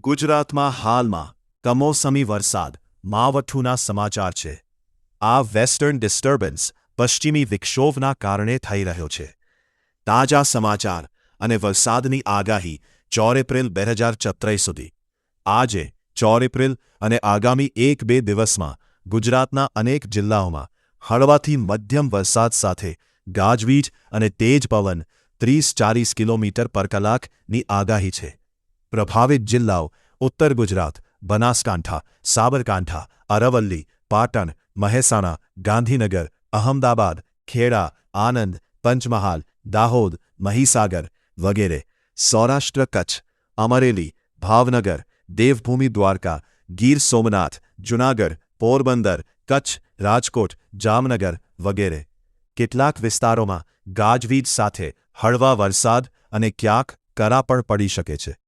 ગુજરાતમાં હાલમાં કમોસમી વરસાદ માવઠુંના સમાચાર છે। આ વેસ્ટર્ન ડિસ્ટર્બન્સ પશ્ચિમી વિક્ષોભના કારણે થઈ રહ્યો છે। તાજા સમાચાર અને વરસાદની આગાહી 4 એપ્રિલ 2024 સુધી। આજે 4 એપ્રિલ અને આગામી 1-2 દિવસમાં ગુજરાતના અનેક જિલ્લાઓમાં હળવાથી મધ્યમ વરસાદ સાથે ગાજવીજ અને તેજ પવન 30-40 કિલોમીટર પર કલાકની આગાહી છે। પ્રભાવિત જિલ્લાઓ ઉત્તર ગુજરાત, બનાસકાંઠા, સાબરકાંઠા, અરવલ્લી, પાટણ, મહેસાણા, ગાંધીનગર, અહમદાબાદ, ખેડા, આનંદ, પંચમહાલ, દાહોદ, મહીસાગર વગેરે। સૌરાષ્ટ્ર કચ્છ, અમરેલી, ભાવનગર, દેવભૂમિ દ્વારકા, ગીર સોમનાથ, જૂનાગઢ, પોરબંદર, કચ્છ, રાજકોટ, જામનગર વગેરે। કેટલાક વિસ્તારોમાં ગાજવીજ સાથે હળવા વરસાદ અને ક્યાંક કરા પણ પડી શકે છે।